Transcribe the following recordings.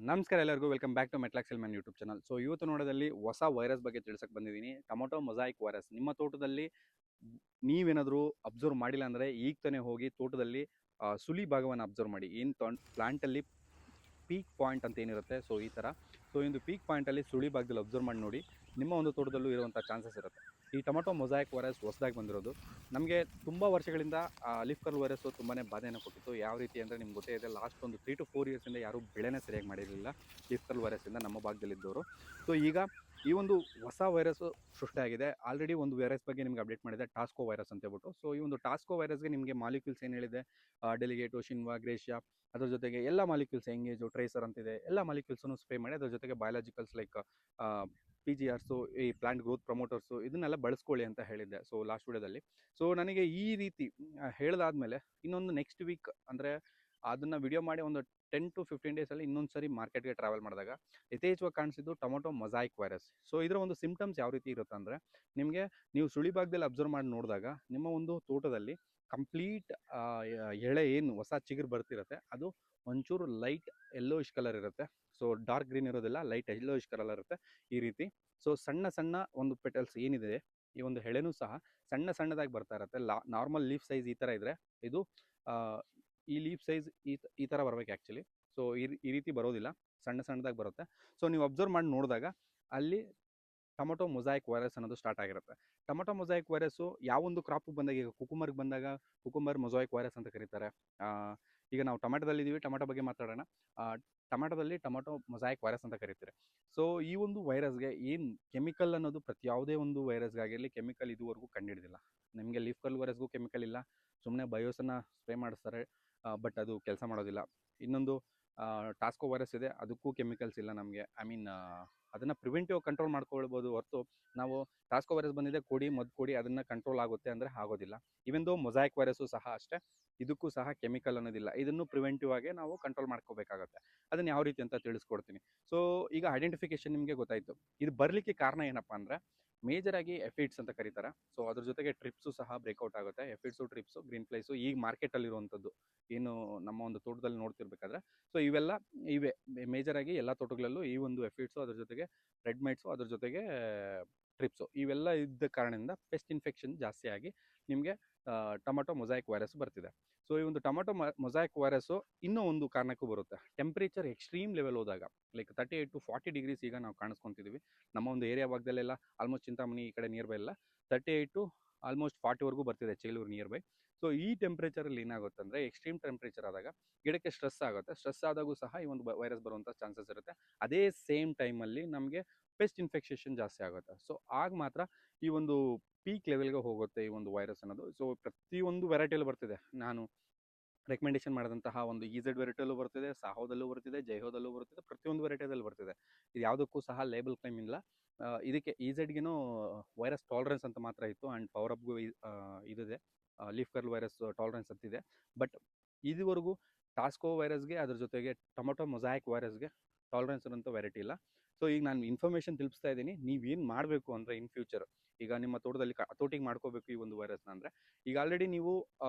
ನಮಸ್ಕಾರ ಎಲ್ಲರಿಗೂ welcome back to ಮೆಟ್ಲಾಕ್ಸೆಲ್ ಮ್ಯಾನ್ ಯೂಟ್ಯೂಬ್ ಚಾನಲ್. ಸೊ ಇವತ್ತು ನೋಡೋದಲ್ಲಿ ಹೊಸ ವೈರಸ್ ಬಗ್ಗೆ ತಿಳಿಸಕ್ಕೆ ಬಂದಿದ್ದೀನಿ. Tomato mosaic virus. ನಿಮ್ಮ ತೋಟದಲ್ಲಿ ನೀವೇನಾದರೂ ಅಬ್ಸರ್ವ್ ಮಾಡಿಲ್ಲ ಅಂದರೆ ಈಗ ತಾನೇ ಹೋಗಿ ತೋಟದಲ್ಲಿ ಸುಳಿ ಭಾಗವನ್ನು ಅಬ್ಸರ್ವ್ ಮಾಡಿ. ಏನು ಪ್ಲಾಂಟಲ್ಲಿ ಪೀಕ್ ಪಾಯಿಂಟ್ ಅಂತ ಏನಿರುತ್ತೆ, ಸೊ ಈ ಥರ. ಸೊ ಒಂದು ಪೀಕ್ ಪಾಯಿಂಟಲ್ಲಿ ಸುಳಿ ಭಾಗದಲ್ಲಿ ಅಬ್ಸರ್ವ್ ಮಾಡಿ ನೋಡಿ, ನಿಮ್ಮ ಒಂದು ತೋಟದಲ್ಲೂ ಇರುವಂಥ ಚಾನ್ಸಸ್ ಇರುತ್ತೆ. ಈ ಟೊಮೊಟೊ ಮೊಸಾಯಿಕ್ ವೈರಸ್ ಹೊಸದಾಗಿ ಬಂದಿರೋದು. ನಮಗೆ ತುಂಬ ವರ್ಷಗಳಿಂದ ಲೀಫ್ ಕರ್ಲ್ ವೈರಸ್ಸು ತುಂಬಾ ಬಾಧೆಯನ್ನು ಕೊಟ್ಟಿತ್ತು. ಯಾವ ರೀತಿ ಅಂದರೆ ನಿಮ್ಗೆ ಗೊತ್ತೇ ಇದೆ, ಲಾಸ್ಟ್ ಒಂದು 3 to 4 ಇಯರ್ಸಿಂದ ಯಾರೂ ಬೆಳೆನೇ ಸರಿಯಾಗಿ ಮಾಡಿರಲಿಲ್ಲ ಲೀಫ್ ಕರ್ಲ್ ವೈರಸ್ಸಿಂದ ನಮ್ಮ ಭಾಗದಲ್ಲಿದ್ದವರು. ಸೊ ಈಗ ಈ ಒಂದು ಹೊಸ ವೈರಸ್ಸು ಸೃಷ್ಟಿಯಾಗಿದೆ. ಆಲ್ರೆಡಿ ಒಂದು ವೈರಸ್ ಬಗ್ಗೆ ನಿಮ್ಗೆ ಅಪ್ಡೇಟ್ ಮಾಡಿದೆ, ಟಾಸ್ಕೋ ವೈರಸ್ ಅಂತ ಹೇಳ್ಬಿಟ್ಟು. ಸೊ ಈ ಒಂದು ಟಾಸ್ಕೋ ವೈರಸ್ಗೆ ನಿಮಗೆ ಮಾಲಿಕ್ಯೂಲ್ಸ್ ಏನು ಹೇಳಿದೆ, ಡೆಲಿಗೇಟು, ಶಿನ್ವಾ, ಗ್ರೇಷಿಯಾ, ಅದ್ರ ಜೊತೆಗೆ ಎಲ್ಲ ಮಾಲಿಕ್ಯೂಲ್ಸ್, ಎಂಗೇಜು, ಟ್ರೇಸರ್ ಅಂತಿದೆ, ಎಲ್ಲ ಮಾಲಿಕ್ಯೂಲ್ಸನ್ನು ಸ್ಪ್ರೇ ಮಾಡಿ ಅದ್ರ ಜೊತೆಗೆ ಬಯಾಲಜಿಕಲ್ಸ್ ಲೈಕ್ PGRಸು, ಈ ಪ್ಲಾಂಟ್ ಗ್ರೋತ್ ಪ್ರಮೋಟರ್ಸು, ಇದನ್ನೆಲ್ಲ ಬಳಸ್ಕೊಳ್ಳಿ ಅಂತ ಹೇಳಿದ್ದೆ ಸೊ ಲಾಸ್ಟ್ ವಿಡಿಯೋದಲ್ಲಿ. ಸೊ ನನಗೆ ಈ ರೀತಿ ಹೇಳಿದಾದ್ಮೇಲೆ ಇನ್ನೊಂದು ನೆಕ್ಸ್ಟ್ ವೀಕ್ ಅಂದರೆ ಅದನ್ನು ವಿಡಿಯೋ ಮಾಡಿ ಒಂದು 10 to 15 ಡೇಸಲ್ಲಿ ಇನ್ನೊಂದು ಸರಿ ಮಾರ್ಕೆಟ್ಗೆ ಟ್ರಾವೆಲ್ ಮಾಡಿದಾಗ ಯಥೇಚ್ಛವಾಗಿ ಕಾಣಿಸಿದ್ದು ಟೊಮೊಟೊ ಮೊಸಾಯಿಕ್ ವೈರಸ್. ಸೊ ಇದರ ಒಂದು ಸಿಂಪ್ಟಮ್ಸ್ ಯಾವ ರೀತಿ ಇರುತ್ತೆ ಅಂದರೆ, ನಿಮಗೆ ನೀವು ಸುಳಿ ಭಾಗದಲ್ಲಿ ಅಬ್ಸರ್ವ್ ಮಾಡಿ ನೋಡಿದಾಗ ನಿಮ್ಮ ಒಂದು ತೋಟದಲ್ಲಿ ಕಂಪ್ಲೀಟ್ ಎಳೆ ಏನು ಹೊಸ ಚಿಗುರು ಬರ್ತಿರುತ್ತೆ, ಅದು ಒಂಚೂರು ಲೈಟ್ ಯೆಲ್ಲೋಯಿಶ್ ಕಲರ್ ಇರುತ್ತೆ. ಸೊ ಡಾರ್ಕ್ ಗ್ರೀನ್ ಇರೋದಿಲ್ಲ, ಲೈಟ್ ಯೆಲ್ಲೋಯಿಶ್ ಕಲರ್ ಇರುತ್ತೆ ಈ ರೀತಿ. ಸೊ ಸಣ್ಣ ಸಣ್ಣ ಒಂದು ಪೆಟಲ್ಸ್ ಏನಿದೆ, ಈ ಒಂದು ಎಳೆನೂ ಸಹ ಸಣ್ಣ ಸಣ್ಣದಾಗಿ ಬರ್ತಾ ಇರುತ್ತೆ. ನಾರ್ಮಲ್ ಲೀಫ್ ಸೈಜ್ ಈ ಥರ ಇದ್ದರೆ ಇದು ಈ ಲೀಫ್ ಸೈಜ್ ಈ ಥರ ಬರ್ಬೇಕು ಆ್ಯಕ್ಚುಲಿ. ಸೊ ಈ ರೀತಿ ಬರೋದಿಲ್ಲ, ಸಣ್ಣ ಸಣ್ಣದಾಗಿ ಬರುತ್ತೆ. ಸೊ ನೀವು ಅಬ್ಸರ್ವ್ ಮಾಡಿ ನೋಡಿದಾಗ ಅಲ್ಲಿ ಟೊಮೊಟೊ ಮೊಸಾಯಿಕ್ ವೈರಸ್ ಅನ್ನೋದು ಸ್ಟಾರ್ಟ್ ಆಗಿರುತ್ತೆ. ಟೊಮೊಟೊ ಮೊಸಾಯಿಕ್ ವೈರಸ್ಸು ಯಾವೊಂದು ಕ್ರಾಪಿಗೆ ಬಂದಾಗ, ಈಗ ಕುಕುಂಬರ್ಗೆ ಬಂದಾಗ ಕುಕುಂಬರ್ ಮೊಸಾಯಿಕ್ ವೈರಸ್ ಅಂತ ಕರೀತಾರೆ. ಈಗ ನಾವು ಟೊಮೆಟೊದಲ್ಲಿದ್ದೀವಿ, ಟೊಮೆಟೊ ಬಗ್ಗೆ ಮಾತಾಡೋಣ. ಟೊಮೆಟೊದಲ್ಲಿ ಟೊಮೊಟೊ ಮೊಸಾಯಿಕ್ ವೈರಸ್ ಅಂತ ಕರೀತಾರೆ. ಸೊ ಈ ಒಂದು ವೈರಸ್ಗೆ ಏನು ಕೆಮಿಕಲ್ ಅನ್ನೋದು, ಪ್ರತಿ ಯಾವುದೇ ಒಂದು ವೈರಸ್ಗಾಗಿರಲಿ ಕೆಮಿಕಲ್ ಇದುವರೆಗೂ ಕಂಡುಹಿಡಿದಿಲ್ಲ. ನಿಮಗೆ ಲೀಫ್ ಕರ್ಲ್ ವೈರಸ್ಗೂ ಕೆಮಿಕಲ್ ಇಲ್ಲ, ಸುಮ್ಮನೆ ಬಯೋಸನ್ನು ಸ್ಪ್ರೇ ಮಾಡಿಸ್ತಾರೆ, ಬಟ್ ಅದು ಕೆಲಸ ಮಾಡೋದಿಲ್ಲ. ಇನ್ನೊಂದು ಟಾಸ್ಕೋ ವೈರಸ್ ಇದೆ, ಅದಕ್ಕೂ ಕೆಮಿಕಲ್ಸ್ ಇಲ್ಲ ನಮಗೆ. ಐ ಮೀನ್ ಅದನ್ನು ಪ್ರಿವೆಂಟಿವ್ ಕಂಟ್ರೋಲ್ ಮಾಡ್ಕೊಳ್ಬೋದು ಹೊರತು ನಾವು ಟಾಸ್ಕೋ ವೈರಸ್ ಬಂದಿದೆ ಕೊಡಿ, ಮದ್ದು ಕೊಡಿ, ಅದನ್ನು ಕಂಟ್ರೋಲ್ ಆಗುತ್ತೆ ಅಂದರೆ ಆಗೋದಿಲ್ಲ. ಈವನ್ ದೋ ಮೊಸಾಯಿಕ್ ವೈರಸ್ಸು ಸಹ ಅಷ್ಟೇ, ಇದಕ್ಕೂ ಸಹ ಕೆಮಿಕಲ್ ಅನ್ನೋದಿಲ್ಲ. ಇದನ್ನು ಪ್ರಿವೆಂಟಿವ್ ಆಗಿ ನಾವು ಕಂಟ್ರೋಲ್ ಮಾಡ್ಕೋಬೇಕಾಗತ್ತೆ. ಅದನ್ನು ಯಾವ ರೀತಿ ಅಂತ ತಿಳಿಸ್ಕೊಡ್ತೀನಿ. ಸೊ ಈಗ ಐಡೆಂಟಿಫಿಕೇಶನ್ ನಿಮಗೆ ಗೊತ್ತಾಯಿತು. ಇದು ಬರಲಿಕ್ಕೆ ಕಾರಣ ಏನಪ್ಪ ಅಂದರೆ, ಮೇಜರಾಗಿ ಎಫಿಡ್ಸ್ ಅಂತ ಕರೀತಾರೆ. ಸೊ ಅದ್ರ ಜೊತೆಗೆ ಟ್ರಿಪ್ಸು ಸಹ ಬ್ರೇಕೌಟ್ ಆಗುತ್ತೆ. ಎಫಿಡ್ಸು, ಟ್ರಿಪ್ಸು, ಗ್ರೀನ್ ಫ್ಲೈಸು ಈಗ ಮಾರ್ಕೆಟಲ್ಲಿರುವಂಥದ್ದು ಏನು ನಮ್ಮ ಒಂದು ತೋಟದಲ್ಲಿ ನೋಡ್ತಿರ್ಬೇಕಾದ್ರೆ. ಸೊ ಇವೆಲ್ಲ ಇವೆ ಮೇಜರಾಗಿ ಎಲ್ಲ ತೋಟಗಳಲ್ಲೂ ಈ ಒಂದು ಎಫಿಡ್ಸು, ಅದ್ರ ಜೊತೆಗೆ ರೆಡ್ ಮೈಟ್ಸು, ಅದ್ರ ಜೊತೆಗೆ ಟ್ರಿಪ್ಸು, ಇವೆಲ್ಲ ಇದ್ದ ಕಾರಣದಿಂದ ಪೆಸ್ಟ್ ಇನ್ಫೆಕ್ಷನ್ ಜಾಸ್ತಿ ಆಗಿ ನಿಮಗೆ ಟೊಮೊಟೊ ಮೊಸಾಯಿಕ್ ವೈರಸ್ ಬರ್ತಿದೆ. ಸೊ ಈ ಒಂದು ಟೊಮೊಟೊ ಮೊಸಾಯಿಕ್ ವೈರಸ್ಸು ಇನ್ನೂ ಒಂದು ಕಾರಣಕ್ಕೂ ಬರುತ್ತೆ. ಟೆಂಪ್ರೇಚರ್ ಎಕ್ಸ್ಟ್ರೀಮ್ ಲೆವೆಲ್ ಹೋದಾಗ, ಲೈಕ್ 38 to 40 ಡಿಗ್ರೀಸ್ ಈಗ ನಾವು ಕಾಣಿಸ್ಕೊತಿದ್ದೀವಿ ನಮ್ಮ ಒಂದು ಏರಿಯಾ ಭಾಗದಲ್ಲೆಲ್ಲ. ಆಲ್ಮೋಸ್ಟ್ ಚಿಂತಾಮಣಿ ಈ ಕಡೆ ನಿಯರ್ ಬೈ ಎಲ್ಲ 38 to ಆಲ್ಮೋಸ್ಟ್ 40ವರೆಗೂ ಬರ್ತಿದೆ, ಚೇಲೂರು ನಿಯರ್ ಬೈ. ಸೊ ಈ ಟೆಂಪ್ರೇಚರಲ್ಲಿ ಏನಾಗುತ್ತೆ ಅಂದರೆ, ಎಕ್ಸ್ಟ್ರೀಮ್ ಟೆಂಪ್ರೇಚರ್ ಆದಾಗ ಗಿಡಕ್ಕೆ ಸ್ಟ್ರೆಸ್ ಆಗುತ್ತೆ. ಸ್ಟ್ರೆಸ್ ಆದಾಗೂ ಸಹ ಈ ಒಂದು ವೈರಸ್ ಬರುವಂಥ ಚಾನ್ಸಸ್ ಇರುತ್ತೆ. ಅದೇ ಸೇಮ್ ಟೈಮಲ್ಲಿ ನಮಗೆ ಪೆಸ್ಟ್ ಇನ್ಫೆಕ್ಷನ್ ಜಾಸ್ತಿ ಆಗುತ್ತೆ. ಸೊ ಆಗ ಮಾತ್ರ ಈ ಒಂದು ಪೀಕ್ ಲೆವೆಲ್ಗೆ ಹೋಗುತ್ತೆ ಈ ಒಂದು ವೈರಸ್ ಅನ್ನೋದು. ಸೊ ಪ್ರತಿಯೊಂದು ವೆರೈಟಿಯಲ್ಲಿ ಬರ್ತಿದೆ. ನಾನು ರೆಕಮೆಂಡೇಶನ್ ಮಾಡಿದಂತಹ ಒಂದು EZ ವೆರೈಟಿಯಲ್ಲೂ ಬರ್ತಿದೆ, ಸಾಹೋದಲ್ಲೂ ಬರ್ತಿದೆ, ಜೈಹೋದಲ್ಲೂ ಬರ್ತಿದೆ, ಪ್ರತಿಯೊಂದು ವೆರೈಟಿಯಲ್ಲಿ ಬರ್ತಿದೆ. ಇದು ಯಾವುದಕ್ಕೂ ಸಹ ಲೇಬಲ್ ಕ್ಲೈಮ್ ಇಲ್ಲ. ಇದಕ್ಕೆ EZಗಿನೂ ವೈರಸ್ ಟಾಲರೆನ್ಸ್ ಅಂತ ಮಾತ್ರ ಇತ್ತು, ಆ್ಯಂಡ್ ಪವರ್ ಅಪ್ಗೂ ಇದಿದೆ, ಲೀಫ್ ಕರ್ಲ್ ವೈರಸ್ ಟಾಲರೆನ್ಸ್ ಅಂತಿದೆ. ಬಟ್ ಇದುವರೆಗೂ ಟಾಸ್ಕೋ ವೈರಸ್ಗೆ, ಅದ್ರ ಜೊತೆಗೆ ಟೊಮೊಟೊ ಮೊಸಾಯಿಕ್ ವೈರಸ್ಗೆ ಟಾಲರೆನ್ಸ್ ಇರೋಂಥ ವೆರೈಟಿ ಇಲ್ಲ. ಸೊ ಈಗ ನಾನು ಇನ್ಫಾರ್ಮೇಷನ್ ತಿಳಿಸ್ತಾ ಇದ್ದೀನಿ. ನೀವೇನು ಮಾಡಬೇಕು ಅಂದರೆ, ಇನ್ ಫ್ಯೂಚರ್ ಈಗ ನಿಮ್ಮ ತೋಟದಲ್ಲಿ ಹತೋಟಿಗೆ ಮಾಡ್ಕೋಬೇಕು ಈ ಒಂದು ವೈರಸ್ನ ಅಂದರೆ, ಈಗ ಆಲ್ರೆಡಿ ನೀವು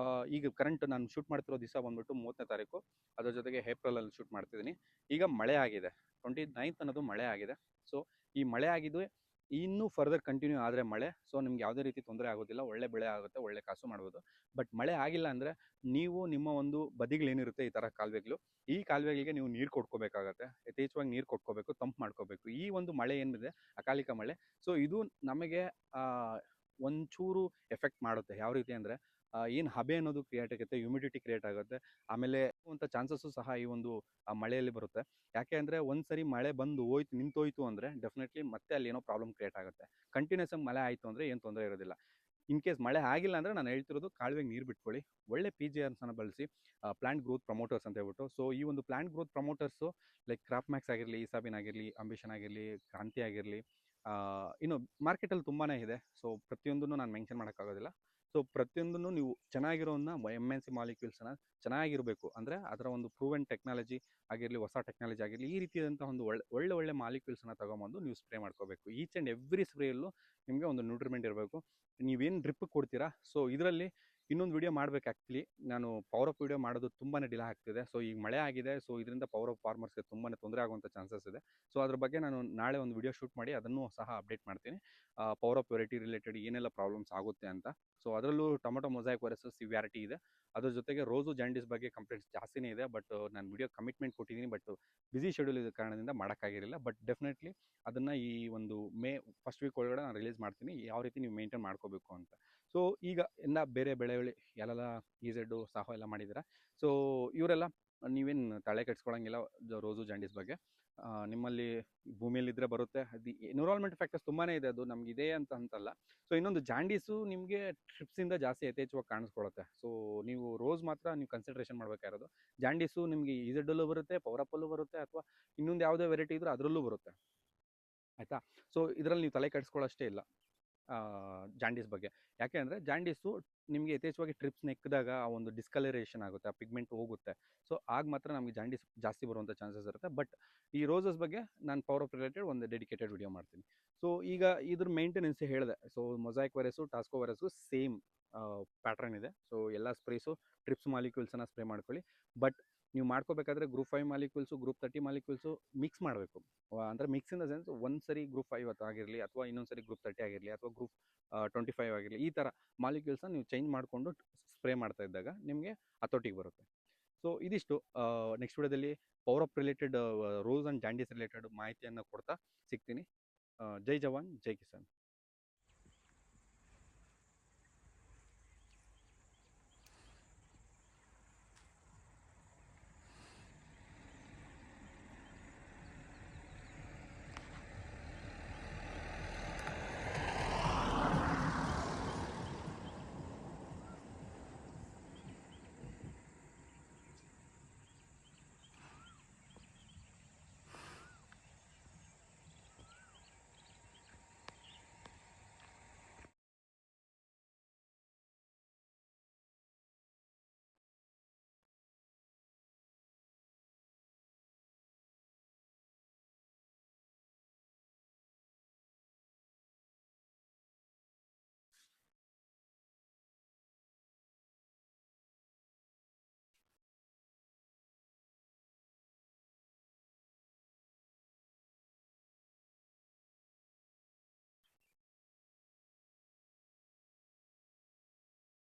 ಈಗ ಕರೆಂಟ್ ನಾನು ಶೂಟ್ ಮಾಡ್ತಿರೋ ದಿವಸ ಬಂದ್ಬಿಟ್ಟು 30ನೇ ತಾರೀಕು, ಅದ್ರ ಜೊತೆಗೆ ಏಪ್ರಿಲಲ್ಲಿ ಶೂಟ್ ಮಾಡ್ತಿದ್ದೀನಿ. ಈಗ ಮಳೆ ಆಗಿದೆ, 29th ಅನ್ನೋದು ಮಳೆ ಆಗಿದೆ. ಸೊ ಈ ಮಳೆ ಆಗಿದ್ದು ಇನ್ನೂ ಫರ್ದರ್ ಕಂಟಿನ್ಯೂ ಆದರೆ ಮಳೆ, ಸೊ ನಿಮ್ಗೆ ಯಾವುದೇ ರೀತಿ ತೊಂದರೆ ಆಗೋದಿಲ್ಲ, ಒಳ್ಳೆ ಬೆಳೆ ಆಗುತ್ತೆ, ಒಳ್ಳೆ ಕಾಸು ಮಾಡ್ಬೋದು. ಬಟ್ ಮಳೆ ಆಗಿಲ್ಲ ಅಂದರೆ ನೀವು ನಿಮ್ಮ ಒಂದು ಬದಿಗಳೇನಿರುತ್ತೆ ಈ ಥರ ಕಾಲುವೆಗಳು, ಈ ಕಾಲುವೆಗಳಿಗೆ ನೀವು ನೀರು ಕೊಟ್ಕೋಬೇಕಾಗತ್ತೆ. ಯಥೇಚ್ಛವಾಗಿ ನೀರು ಕೊಟ್ಕೋಬೇಕು, ತಂಪು ಮಾಡ್ಕೋಬೇಕು. ಈ ಒಂದು ಮಳೆ ಏನಿದೆ ಅಕಾಲಿಕ ಮಳೆ, ಸೊ ಇದು ನಮಗೆ ಒಂಚೂರು ಎಫೆಕ್ಟ್ ಮಾಡುತ್ತೆ. ಯಾವ ರೀತಿ ಅಂದರೆ, ಏನು ಹಬೆ ಅನ್ನೋದು ಕ್ರಿಯೇಟ್ ಆಗುತ್ತೆ, ಹ್ಯುಮಿಡಿಟಿ ಕ್ರಿಯೇಟ್ ಆಗುತ್ತೆ, ಆಮೇಲೆ ಅಂತ ಚಾನ್ಸಸ್ಸು ಸಹ ಈ ಒಂದು ಮಳೆಯಲ್ಲಿ ಬರುತ್ತೆ. ಯಾಕೆ ಅಂದರೆ, ಒಂದು ಸರಿ ಮಳೆ ಬಂದು ಹೋಯ್ತು, ನಿಂತೋಯ್ತು ಅಂದರೆ ಡೆಫಿನೆಟ್ಲಿ ಮತ್ತೆ ಅಲ್ಲಿ ಏನೋ ಪ್ರಾಬ್ಲಮ್ ಕ್ರಿಯೇಟ್ ಆಗುತ್ತೆ. ಕಂಟಿನ್ಯೂಸ್ ಆಗಿ ಮಳೆ ಆಯಿತು ಅಂದರೆ ಏನು ತೊಂದರೆ ಇರೋದಿಲ್ಲ. ಇನ್ ಕೇಸ್ ಮಳೆ ಆಗಿಲ್ಲ ಅಂದರೆ ನಾನು ಹೇಳ್ತಿರೋದು, ಕಾಲುವೆಗೆ ನೀರು ಬಿಟ್ಕೊಳ್ಳಿ, ಒಳ್ಳೆ PGRಸನ್ನು ಬಳಸಿ, ಪ್ಲಾಂಟ್ ಗ್ರೋತ್ ಪ್ರಮೋಟರ್ಸ್ ಅಂತ ಹೇಳ್ಬಿಟ್ಟು. ಸೊ ಈ ಒಂದು plant growth promoters like crop Max ಆಗಿರಲಿ, ಇಸಾಬಿನ್ ಆಗಿರಲಿ, ಅಂಬಿಷನ್ ಆಗಿರಲಿ, ಕ್ರಾಂತಿ ಆಗಿರಲಿ, ಇನ್ನು ಮಾರ್ಕೆಟಲ್ಲಿ ತುಂಬಾ ಇದೆ. ಸೊ ಪ್ರತಿಯೊಂದನ್ನು ನಾನು ಮೆನ್ಷನ್ ಮಾಡೋಕ್ಕಾಗೋದಿಲ್ಲ. ಸೊ ಪ್ರತಿಯೊಂದನ್ನು ನೀವು ಚೆನ್ನಾಗಿರೋನ್ನ MNC ಮಾಲಿಕ್ಯೂಲ್ಸನ್ನು ಚೆನ್ನಾಗಿರಬೇಕು ಅಂದರೆ, ಅದರ ಒಂದು ಪ್ರೂವೆನ್ ಟೆಕ್ನಾಲಜಿ ಆಗಿರಲಿ, ಹೊಸ ಟೆಕ್ನಾಲಜಿ ಆಗಿರಲಿ, ಈ ರೀತಿಯಾದಂಥ ಒಂದು ಒಳ್ಳೆ ಮಾಲಿಕ್ಯೂಲ್ಸನ್ನು ತೊಗೊಂಬಂದು ನೀವು ಸ್ಪ್ರೇ ಮಾಡ್ಕೋಬೇಕು. ಈಚ್ ಆ್ಯಂಡ್ ಎವ್ರಿ ಸ್ಪ್ರೇಯಲ್ಲೂ ನಿಮಗೆ ಒಂದು ನ್ಯೂಟ್ರಿಮೆಂಟ್ ಇರಬೇಕು. ನೀವೇನು ಡ್ರಿಪ್ ಕೊಡ್ತೀರಾ, ಸೊ ಇದರಲ್ಲಿ ಇನ್ನೊಂದು ವಿಡಿಯೋ ಮಾಡ್ಬೇಕು ಆ್ಯಕ್ಚುಲಿ. ನಾನು ಪವರ್ ಅಪ್ ವಿಡಿಯೋ ಮಾಡೋದು ತುಂಬಾ ಡಿಲೇ ಆಗ್ತಿದೆ. ಸೊ ಈಗ ಮಳೆ ಆಗಿದೆ, ಸೊ ಇದರಿಂದ ಪವರ್ ಅಪ್ ಫಾರ್ಮರ್ಸ್ಗೆ ತುಂಬಾ ತೊಂದರೆ ಆಗುವಂಥ ಚಾನ್ಸಸ್ ಇದೆ. ಸೊ ಅದ್ರ ಬಗ್ಗೆ ನಾನು ನಾಳೆ ಒಂದು ವಿಡಿಯೋ ಶೂಟ್ ಮಾಡಿ ಅದನ್ನು ಸಹ ಅಪ್ಡೇಟ್ ಮಾಡ್ತೀನಿ. ಪವರ್ ಅಪ್ ವೆರೈಟಿ ರಿಲೇಟೆಡ್ ಏನೆಲ್ಲ ಪ್ರಾಬ್ಲಮ್ಸ್ ಆಗುತ್ತೆ ಅಂತ. ಸೊ ಅದರಲ್ಲೂ ಟೊಮೊಟೊ ಮೊಸಾಯಿಕ್ ವೈರಸ್ ಸಿವಿಯಾರಿಟಿ ಇದೆ. ಅದ್ರ ಜೊತೆಗೆ ರೋಸು ಜಾಂಡಿಸ್ ಬಗ್ಗೆ ಕಂಪ್ಲೇಂಟ್ಸ್ ಜಾಸ್ತಿನೇ ಇದೆ. ಬಟ್ ನಾನು ವಿಡಿಯೋ ಕಮಿಟ್ಮೆಂಟ್ ಕೊಟ್ಟಿದ್ದೀನಿ, ಬಟ್ ಬಿಸಿ ಶೆಡ್ಯೂಲ್ ಇದ್ದ ಕಾರಣದಿಂದ ಮಾಡೋಕ್ಕಾಗಿರಲಿಲ್ಲ. ಬಟ್ ಡೆಫಿನೆಟ್ಲಿ ಅದನ್ನು ಈ ಒಂದು ಮೇ ಫಸ್ಟ್ ವೀಕ್ ಒಳಗಡೆ ನಾನು ರಿಲೀಸ್ ಮಾಡ್ತೀನಿ, ಯಾವ ರೀತಿ ನೀವು ಮೇಂಟೈನ್ ಮಾಡ್ಕೋಬೇಕು ಅಂತ. ಸೊ ಈಗ ಎಲ್ಲ ಬೇರೆ ಬೆಳೆಗಳು ಎಲ್ಲೆಲ್ಲ ಈಝೆಡ್ಡು ಸಾಹೋ ಎಲ್ಲ ಮಾಡಿದ್ದೀರಾ. ಸೊ ಇವರೆಲ್ಲ ನೀವೇನು ತಲೆ ಕೆಡ್ಸ್ಕೊಳಂಗಿಲ್ಲ ರೋಸು ಜಾಂಡೀಸ್ ಬಗ್ಗೆ. ನಿಮ್ಮಲ್ಲಿ ಭೂಮಿಯಲ್ಲಿದ್ದರೆ ಬರುತ್ತೆ. ಅದು ಎನ್ವಿರಾನ್ಮೆಂಟ್ ಫ್ಯಾಕ್ಟರ್ಸ್ ತುಂಬಾ ಇದೆ, ಅದು ನಮ್ಗೆ ಇದೆ ಅಂತ ಅಂತಲ್ಲ. ಸೊ ಇನ್ನೊಂದು ಜಾಂಡೀಸು ನಿಮಗೆ ಟ್ರಿಪ್ಸಿಂದ ಜಾಸ್ತಿ ಯಥೇಚ್ಛವಾಗಿ ಕಾಣಿಸ್ಕೊಳ್ಳುತ್ತೆ. ಸೊ ನೀವು ರೋಸ್ ಮಾತ್ರ ನೀವು ಕನ್ಸಿಡ್ರೇಷನ್ ಮಾಡಬೇಕಾಗಿರೋದು. ಜಾಂಡೀಸು ನಿಮಗೆ ಈಝೆಡ್ಡಲ್ಲೂ ಬರುತ್ತೆ, ಪವರ್ ಅಪ್ಪಲ್ಲೂ ಬರುತ್ತೆ, ಅಥವಾ ಇನ್ನೊಂದು ಯಾವುದೇ ವೆರೈಟಿ ಇದ್ರೂ ಅದರಲ್ಲೂ ಬರುತ್ತೆ, ಆಯಿತಾ. ಸೊ ಇದರಲ್ಲಿ ನೀವು ತಲೆ ಕೆಡಿಸ್ಕೊಳ್ಳೋಷ್ಟೇ ಇಲ್ಲ ಜಾಂಡೀಸ್ ಬಗ್ಗೆ. ಯಾಕೆ ಅಂದರೆ ಜಾಂಡೀಸು ನಿಮಗೆ ಯಥೇಚ್ಛವಾಗಿ ಟ್ರಿಪ್ಸ್ ನೆಕ್ಕಿದಾಗ ಆ ಒಂದು ಡಿಸ್ಕಲರೇಷನ್ ಆಗುತ್ತೆ, ಆ ಪಿಗ್ಮೆಂಟ್ ಹೋಗುತ್ತೆ. ಸೊ ಆಗ ಮಾತ್ರ ನಮಗೆ ಜಾಂಡೀಸ್ ಜಾಸ್ತಿ ಬರುವಂಥ ಚಾನ್ಸಸ್ ಇರುತ್ತೆ. ಬಟ್ ಈ ರೋಸಸ್ ಬಗ್ಗೆ ನಾನು ಪವರ್ ಅಪ್ ರಿಲೇಟೆಡ್ ಒಂದು ಡೆಡಿಕೇಟೆಡ್ ವಿಡಿಯೋ ಮಾಡ್ತೀನಿ. ಸೊ ಈಗ ಇದ್ರ ಮೇಂಟೆನೆನ್ಸ್ ಹೇಳಿದೆ. ಸೊ ಮೊಸಾಯಿಕ್ ವೈರಸ್ಸು ಟಾಸ್ಕೋ ವೈರಸ್ಸು ಸೇಮ್ ಪ್ಯಾಟ್ರನ್ ಇದೆ. ಸೊ ಎಲ್ಲ ಸ್ಪ್ರೇಸು ಟ್ರಿಪ್ಸ್ ಮಾಲಿಕ್ಯೂಲ್ಸನ್ನು ಸ್ಪ್ರೇ ಮಾಡ್ಕೊಳ್ಳಿ. ಬಟ್ ನೀವು ಮಾಡ್ಕೋಬೇಕಾದ್ರೆ group 5 molecules, group 30 molecules mix ಮಾಡಬೇಕು. ಅಂದರೆ ಮಿಕ್ಸ್ ಇನ್ ದ ಸೆನ್ಸ್ ಒಂದು ಸರಿ ಗ್ರೂಪ್ 5 ಆಗಿರಲಿ, ಅಥವಾ ಇನ್ನೊಂದು ಸರಿ ಗ್ರೂಪ್ 30 ಆಗಿರಲಿ, ಅಥವಾ ಗ್ರೂಪ್ 25 ಆಗಿರಲಿ, ಈ ಥರ ಮಾಲಿಕ್ಯೂಲ್ಸ್ನ ನೀವು ಚೇಂಜ್ ಮಾಡಿಕೊಂಡು ಸ್ಪ್ರೇ ಮಾಡ್ತಾ ಇದ್ದಾಗ ನಿಮಗೆ ಹತೋಟಿಗೆ ಬರುತ್ತೆ. ಸೊ ಇದಿಷ್ಟು ನೆಕ್ಸ್ಟ್ ವಿಡಿಯೋದಲ್ಲಿ power up related rose and jaundice related ಮಾಹಿತಿಯನ್ನು ಕೊಡ್ತಾ ಸಿಗ್ತೀನಿ. ಜೈ ಜವಾನ್, ಜೈ ಕಿಸಾನ್.